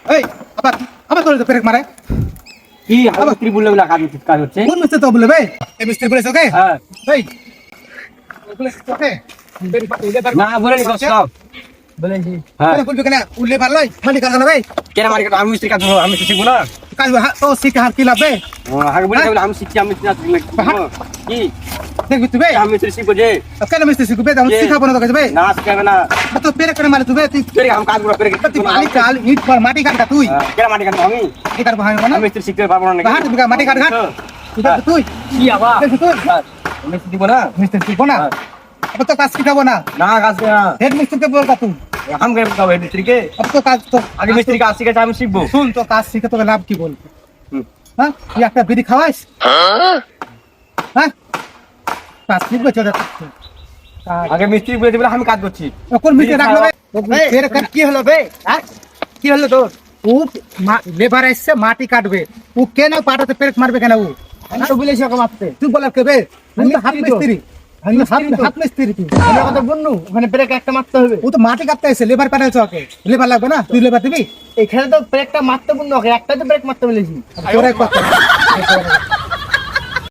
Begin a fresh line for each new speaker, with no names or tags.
এই আবার আবার তোর পেরেক মারে
কি মিস্ত্রি বললে বলে কাজ হচ্ছে
কোন মিস্ত্রি তো বলে ভাই এই মিস্ত্রি বলেছে ওকে
হ্যাঁ
এই বলে ওকে
না বলে নি সব
বলেছি
হ্যাঁ
বলবি কেন উল্লে ভালোই মাটি কাজ না ভাই
কেন মারি আমি মিস্ত্রি কাজ আমি তো শিখবো না
কাজ তো শিখে হাত কি লাভবে
আগে বলে আমি শিখছি আমি মিস্ত্রি কি
দেখবি তুই ভাই
আমি মিস্ত্রি শিখবো যে
কেন মিস্ত্রি শিখবে আমি শিখাবো না তোকে ভাই
না শিখাবে না
তো পেরেক করে মারে তুই তুই
তুই আমি কাজ করবো
তুই বালি কাল ইট মাটি কাটটা তুই
কেন মাটি কাটবো আমি
কি কাটবো হয় না
আমি মিস্ত্রি শিখতে পারবো না
হাত দিবি মাটি কাট ঘাট তুই
কি আবার
দেখবি তুই
মিস্ত্রি দিব না
মিস্ত্রি শিখবো না अब तो काज सिखाबो ना
না কাজ
हेड मिस्त्री के बोल का तू
हम गए बताओ मिस्त्री के
अब तो काज तो
आगे मिस्त्री का सीखे हम सीखबो
सुन तो काज सीखे तो लाभ की बोल हां ये একটা বিড়ি খাওয়াইস হ্যাঁ কাজ শিখবে চলে
আগে মিস্ত্রি বলে দিবি আমি কাজ করছি
কোন মিস্ত্রি রাখলো ভাই এর কাজ কি হলো বে হ্যাঁ কি হলো তোর ও লেবার এসে মাটি কাটবে ও কেন পাটাতে পেরেক মারবে কেন ও আমি তো বলেছি ওকে মারতে তুই বল কে বে আমি হাত মিস্ত্রি আমি হাত মিস্ত্রি তুই আমার কথা বলনু ওখানে পেরেক একটা মারতে হবে ও তো মাটি কাটতে এসে লেবার পাঠাইছ ওকে লেবার লাগবে না তুই লেবার দিবি এখানে তো পেরেকটা মারতে বলনু ওকে একটা তো পেরেক মারতে বলেছি তোর এক কথা